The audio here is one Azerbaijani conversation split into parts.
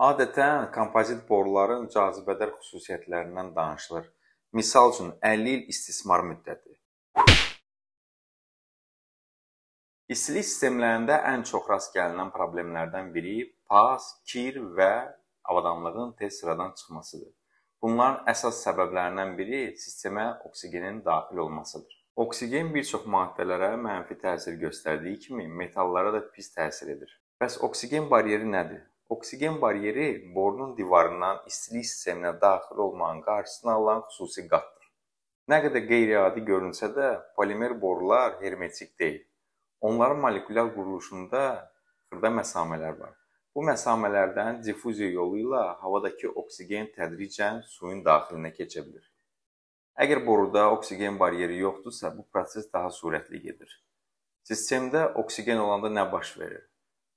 Adətən kompozit boruların cazibədar xüsusiyyətlərindən danışılır. Misal üçün, 50 il istismar müddəti. İstilik sistemlərində ən çox rast gəlinən problemlərdən biri pas, kir və avadanlığın tez sıradan çıxmasıdır. Bunların əsas səbəblərindən biri sistemə oksigenin daxil olmasıdır. Oksigen bir çox maddələrə mənfi təsir göstərdiyi kimi metallara da pis təsir edir. Bəs oksigen baryeri nədir? Oksigen baryeri borunun divarından istilik sisteminə daxil olmanın qarşısını alan xüsusi qatdır. Nə qədər qeyri-adi görünsə də, polimer borular hermetik deyil. Onların molekulyar quruluşunda xırda məsamələr var. Bu məsamələrdən difuziya yolu ilə havadakı oksigen tədricən suyun daxilinə keçə bilir. Əgər boruda oksigen baryeri yoxdursa, bu proses daha sürətli gedir. Sistemdə oksigen olanda nə baş verir?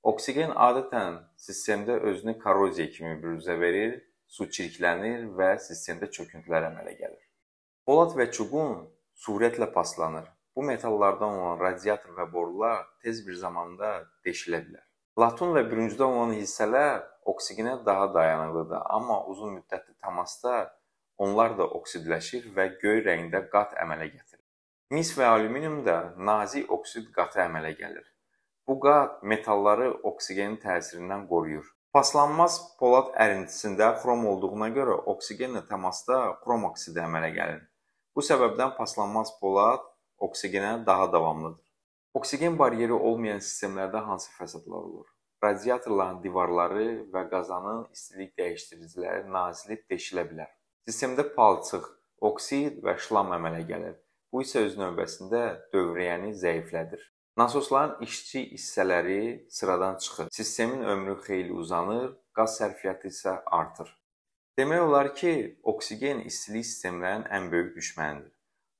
Oksigen adətən sistemdə özünü korroziya kimi büruzə verir, su çirklənir və sistemdə çöküntülər əmələ gəlir. Polad və çubuq sürətlə paslanır. Bu metallardan olan radiator və borular tez bir zamanda deşilə bilər. Latun və bürüncdən olan hissələr oksigenə daha dayanıqlıdır, amma uzun müddətli təmasda onlar da oksidləşir və göy rəngdə qat əmələ gətirir. Mis və alüminium da nazik oksid qatı əmələ gəlir. Bu qat metalları oksigenin təsirindən qoruyur. Paslanmaz polad ərintisində xrom olduğuna görə oksigenlə təmasda xrom oksidi əmələ gəlir. Bu səbəbdən paslanmaz polad oksigenə daha davamlıdır. Oksigen baryeri olmayan sistemlərdə hansı fəsadlar olur? Radiatorların divarları və qazanın istilik dəyişdiriciləri nazilib deşilə bilər. Sistemdə palçıq, oksid və şlam əmələ gəlir. Bu isə öz növbəsində dövriyyəni zəiflədir. Nasosların işçi hissələri sıradan çıxır. Sistemin ömrü xeyli uzanır, qaz sərfiyyatı isə artır. Demək olar ki, oksigen istilik sistemlərinin ən böyük düşmənidir.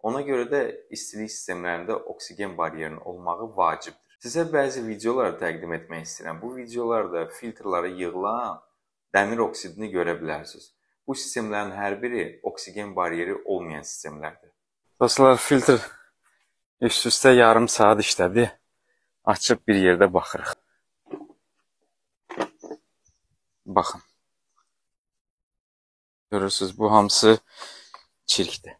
Ona görə də istilik sistemlərində oksigen baryerinin olmağı vacibdir. Sizə bəzi videolar təqdim etmək istəyirəm. Bu videolarda filtrlara yığılan dəmir oksidini görə bilərsiniz. Bu sistemlərin hər biri oksigen baryeri olmayan sistemlərdir. Dostlar, filtr üst-üstə yarım saat işlədi. Açıb bir yerdə baxırıq. Baxın. Görürsünüz, bu hamısı çirkdir.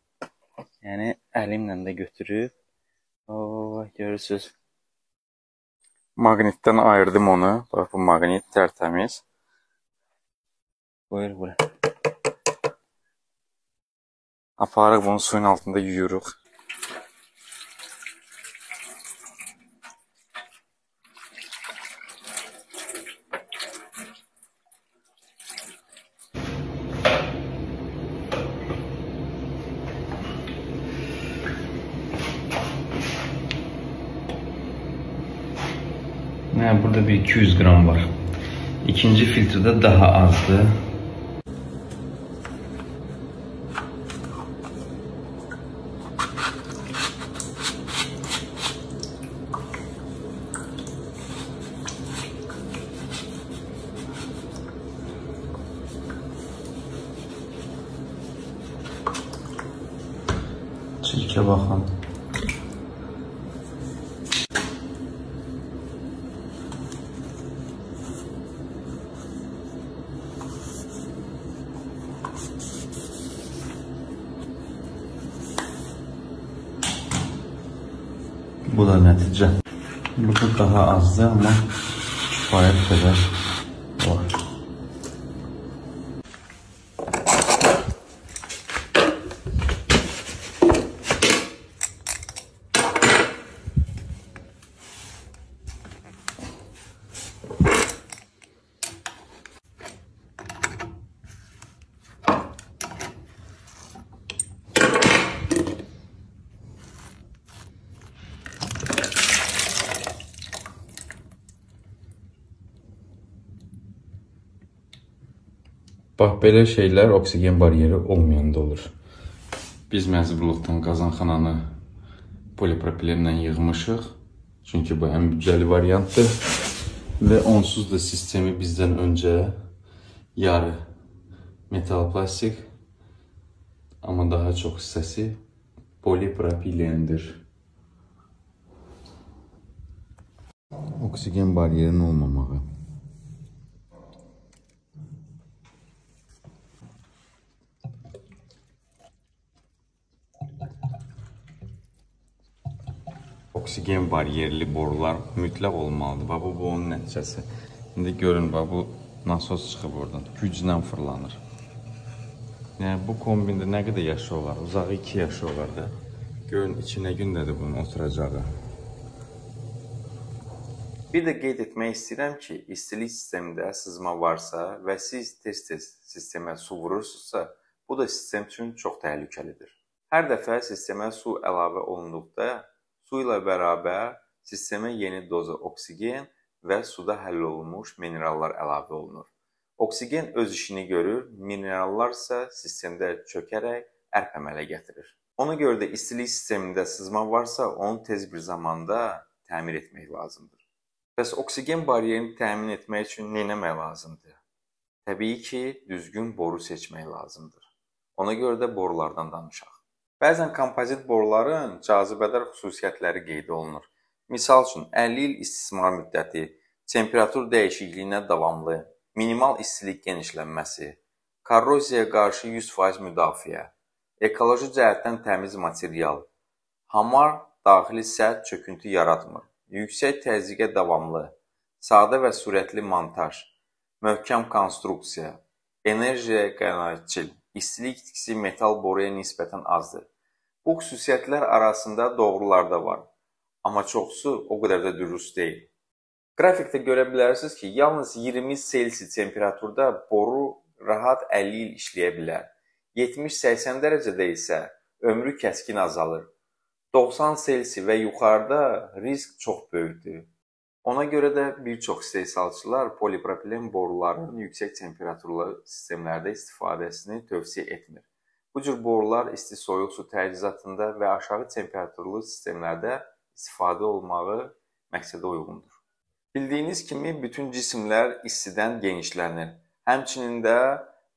Yəni, əlimlə də götürüb, görürsünüz, maqnitdən ayırdım onu. Bax, bu maqnit tərtəmiz. Buyur, buyur. Aparıq bunu suyun altında yuyuruq. Burada bir 200 gram var. İkinci filtrede daha azdı. Çirkə baxın. Bu da nəticə. Burada daha azdır, amma kifayət qədər var. Bax, belə şeylər oksigen baryeri olmayanda olur. Biz məcburluqdan qazanxananı polipropilenlə yığmışıq. Çünki bu ən büdcəli variantdır. Və onsuz da sistemi bizdən öncə yarı metal plastik, amma daha çox hissəsi polipropilendir. Oksigen baryerinin olmamağı. oksigen baryerli borular mütləq olmalıdır. Bax, bu onun nəticəsi. İndi görün, bax, bu nasos çıxıb oradan, güclə fırlanır. Yəni, bu kombində nə qədər yaşı olar? Uzağı 2 yaşı olar da. Görün, içinə gündədir bunun oturacağı. Bir də qeyd etmək istəyirəm ki, istilik sistemində sızma varsa və siz tez-tez sistemə su vurursunuzsa, bu da sistem üçün çox təhlükəlidir. Hər dəfə sistemə su əlavə olunduqda, su ilə bərabər sistemə yeni doza oksigen və suda həll olunmuş minerallar əlavə olunur. Oksigen öz işini görür, minerallar isə sistemdə çökərək ərk əmələ gətirir. Ona görə də istilik sistemində sızma varsa, onu tez bir zamanda təmir etmək lazımdır. Bəs oksigen baryerini təmin etmək üçün nə etmək lazımdır? Təbii ki, düzgün boru seçmək lazımdır. Ona görə də borulardan danışaq. Bəzən kompozit boruların cazibədar xüsusiyyətləri qeyd olunur. Misal üçün, 50 il istismar müddəti, temperatur dəyişikliyinə davamlı, minimal istilik genişlənməsi, korroziyaya qarşı 100% müdafiə, ekoloji cəhətdən təmiz material, hamar daxili sərt çöküntü yaratmır, yüksək təzyiqə davamlı, sadə və sürətli montaj, möhkəm konstruksiya, enerjiyə qənaətçil, istilik itkisi metal boruya nisbətən azdır. Bu xüsusiyyətlər arasında doğrular da var, amma çoxsu o qədər də dürüst deyil. Qrafikdə görə bilərsiniz ki, yalnız 20 Selsi temperaturda boru rahat 50 il işləyə bilər. 70-80 dərəcədə isə ömrü kəskin azalır. 90 Selsi və yuxarıda risk çox böyükdür. Ona görə də bir çox istehsalçılar polipropilen boruların yüksək temperaturlu sistemlərdə istifadəsini tövsiyə etmir. Bu cür borular isti-soyuq su təchizatında və aşağı temperaturlu sistemlərdə istifadə olmağı məqsədə uyğundur. Bildiyiniz kimi, bütün cisimlər istidən genişlənir. Həmçinin də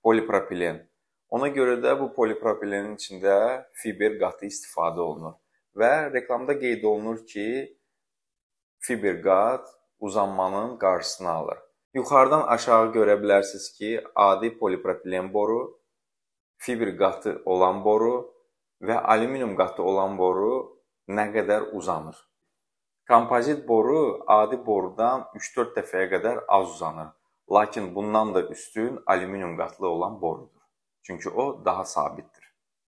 polipropilen. Ona görə də bu polipropilenin içində fiber qatı istifadə olunur. Və reklamda qeyd olunur ki, fiber qat uzanmanın qarşısını alır. Yuxarıdan aşağı görə bilərsiniz ki, adi polipropilen boru, fiber qatı olan boru və alüminium qatı olan boru nə qədər uzanır. Kompozit boru adi borudan 3-4 dəfəyə qədər az uzanır. Lakin bundan da üstün alüminium qatlı olan borudur. Çünki o daha sabitdir.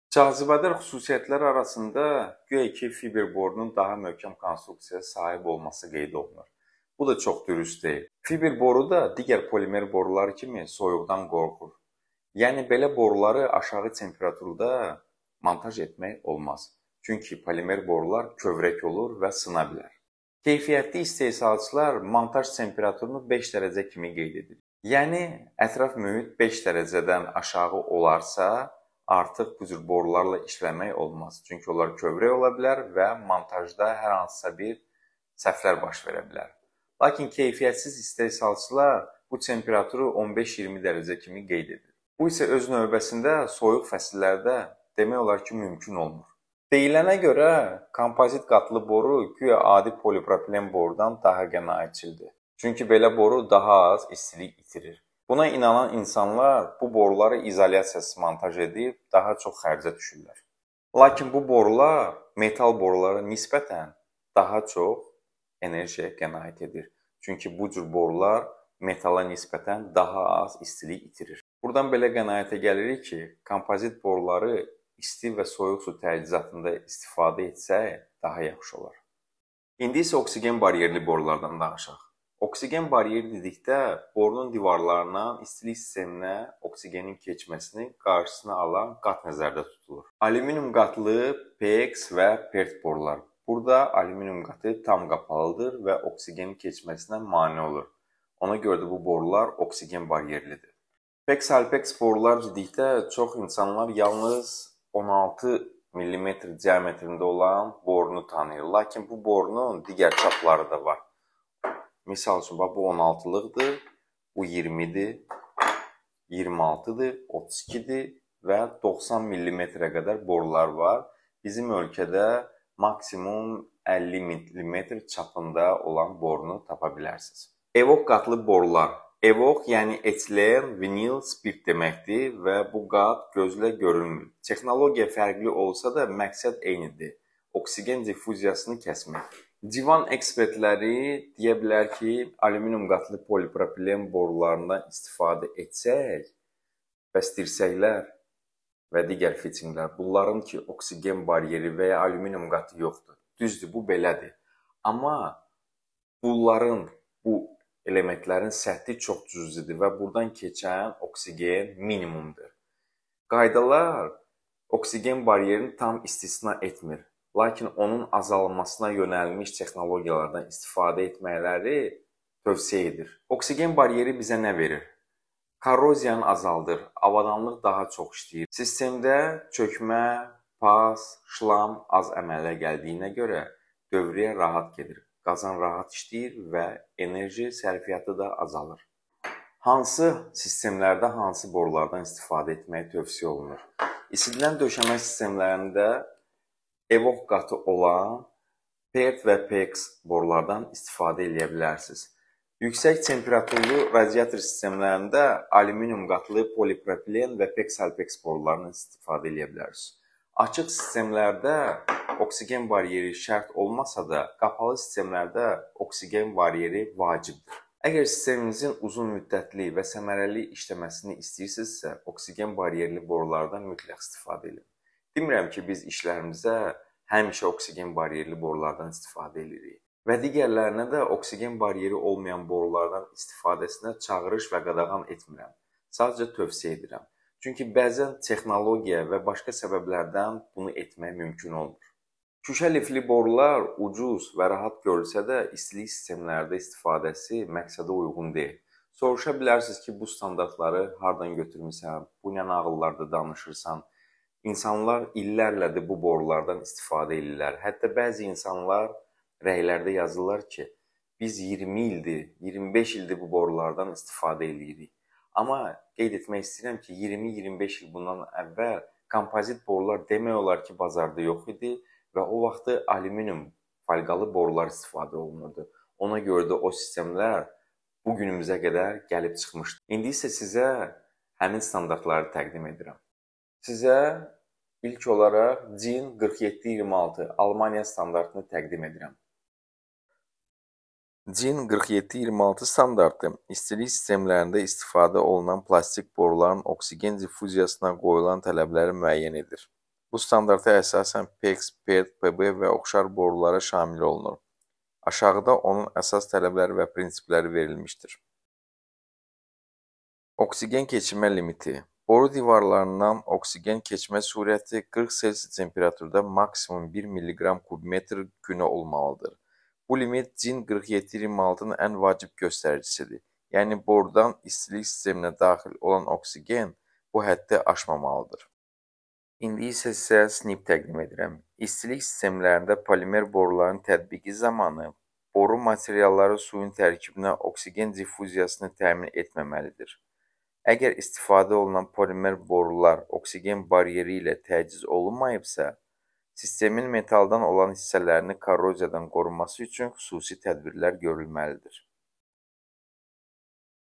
Cazibədar xüsusiyyətlər arasında güya ki, fiber borunun daha möhkəm konstruksiyaya sahib olması qeyd olunur. Bu da çox dürüst deyil. Fiber boru da digər polimer borular kimi soyuqdan qorxur. Yəni, belə boruları aşağı temperaturda montaj etmək olmaz. Çünki polimer borular kövrək olur və sına bilər. Keyfiyyətli istehsalçılar montaj temperaturunu 5 dərəcə kimi qeyd edir. Yəni, ətraf mühit 5 dərəcədən aşağı olarsa, artıq bu cür borularla işləmək olmaz. Çünki onlar kövrək ola bilər və montajda hər hansısa bir səhvlər baş verə bilər. Lakin keyfiyyətsiz istehsalçılar bu temperaturu 15-20 dərəcə kimi qeyd edir. Bu isə öz növbəsində soyuq fəsillərdə demək olar ki, mümkün olmur. Deyilənə görə, kompozit qatlı boru güya adi polipropilen borudan daha qənaətçildir. Çünki belə boru daha az istilik itirir. Buna inanan insanlar bu boruları izolyasiyasız montaj edib daha çox xərcə düşürlər. Lakin bu borular metal borulara nisbətən daha çox enerjiyə qənaət edir. Çünki bu cür borular metala nisbətən daha az istilik itirir. Buradan belə qənaətə gəlirik ki, kompozit boruları isti və soyuq su təchizatında istifadə etsək daha yaxşı olar. İndi isə oksigen baryerli borulardan danışaq. Oksigen baryeri dedikdə borunun divarlarından istilik sisteminə oksigenin keçməsini qarşısına alan qat nəzərdə tutulur. Alüminium qatlı PX və PERT borular. Burada alüminium qatı tam qapalıdır və oksigenin keçməsinə mane olur. Ona görə də bu borular oksigen baryerlidir. PEX-Alpex borular dedikdə çox insanlar yalnız 16 mm diametrində olan borunu tanıyır. Lakin bu borunun digər çapları da var. Misal üçün, bu 16-lıqdır, bu 20-dir, 26-dır, 32-dir və 90 mm-ə qədər borular var. Bizim ölkədə maksimum 50 mm çapında olan borunu tapa bilərsiniz. Evoq qatlı borular. Evoq, yəni etilen vinil spirt deməkdir və bu qat gözlə görünmür. Texnologiya fərqli olsa da məqsəd eynidir. Oksigen difuziyasını kəsmək. Divan ekspertləri deyə bilər ki, alüminium qatlı polipropilen borularından istifadə etsək, bəs dirsəklər və digər fittinglər, bunların ki, oksigen baryeri və ya alüminium qatı yoxdur. Düzdür, bu belədir. Amma bunların, bu elementlərin səthi çox cüzidir və buradan keçən oksigen minimumdur. Qaydalar oksigen baryerini tam istisna etmir. Lakin onun azalmasına yönəlmiş texnologiyalardan istifadə etməkləri tövsiyə edir. Oksigen baryeri bizə nə verir? Korroziyanı azaldır, avadanlıq daha çox işləyir. Sistemdə çökmə, pas, şlam az əmələ gəldiyinə görə dövriyyə rahat gedir. Qazan rahat işləyir və enerji sərfiyyatı da azalır. Hansı sistemlərdə hansı borulardan istifadə etmək tövsiyə olunur? İsidilən döşəmə sistemlərində EVOQ qatı olan PERT və PEX borulardan istifadə edə bilərsiniz. Yüksək temperaturlu radiator sistemlərində alüminium qatlı polipropilen və PEX-Alpex borularından istifadə edə bilərsiniz. Açıq sistemlərdə oksigen baryeri şərt olmasa da, qapalı sistemlərdə oksigen baryeri vacibdir. Əgər sisteminizin uzun müddətli və səmərəli işləməsini istəyirsinizsə, oksigen baryerli borulardan mütləq istifadə edin. Demirəm ki, biz işlərimizdə həmişə oksigen baryerli borulardan istifadə edirik və digərlərinə də oksigen baryeri olmayan borulardan istifadəsinə çağırış və qadağan etmirəm. Sadəcə tövsiyə edirəm. Çünki bəzən texnologiya və başqa səbəblərdən bunu etmək mümkün olmur. Şüşə lifli borular ucuz və rahat görülsə də istilik sistemlərdə istifadəsi məqsədə uyğun deyil. Soruşa bilərsiniz ki, bu standartları hardan götürmüsən, bu nə nağıllarda danışırsan. İnsanlar illərlədir bu borulardan istifadə edirlər. Hətta bəzi insanlar rəylərdə yazırlar ki, biz 20 ildir, 25 ildir bu borulardan istifadə edirik. Amma qeyd etmək istəyirəm ki, 20-25 il bundan əvvəl kompozit borular demək olar ki, bazarda yox idi və o vaxtı alüminium falqalı borular istifadə olunurdu. Ona görə də o sistemlər bu günümüzə qədər gəlib çıxmışdı. İndi isə sizə həmin standartları təqdim edirəm. Sizə ilk olaraq DIN 4726 Almaniya standartını təqdim edirəm. DIN 4726 standartı istilik sistemlərində istifadə olunan plastik boruların oksigen difuziyasına qoyulan tələbləri müəyyən edir. Bu standarta əsasən PEX, PERT, PB və oxşar borulara şamil olunur. Aşağıda onun əsas tələbləri və prinsipləri verilmişdir. Oksigen keçirmə limiti. Boru divarlarından oksigen keçmə sürəti 40 Selsi temperaturda maksimum 1 mg/m³ günə olmalıdır. Bu limit DIN 4726-nın ən vacib göstəricisidir. Yəni, borudan istilik sisteminə daxil olan oksigen bu həddi aşmamalıdır. İndi isə sizə SNIP təqdim edirəm. İstilik sistemlərində polimer boruların tətbiqi zamanı boru materialları suyun tərkibinə oksigen difuziyasını təmin etməməlidir. Əgər istifadə olunan polimer borular oksigen baryeri ilə təchiz olunmayıbsa, sistemin metaldan olan hissələrini korroziyadan qorunması üçün xüsusi tədbirlər görülməlidir.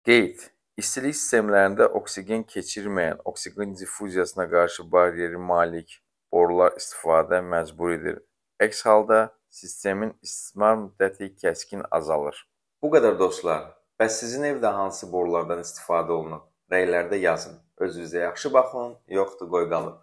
Qeyd: İstilik sistemlərində oksigen keçirməyən, oksigen difuziyasına qarşı baryeri malik borular istifadə məcburidir. Əks halda sistemin istismar müddəti kəskin azalır. Bu qədər dostlar. Bəs sizin evdə hansı borulardan istifadə olunur? Rəylərdə yazın. Özünüzə yaxşı baxın, yoxdur qoy qalın.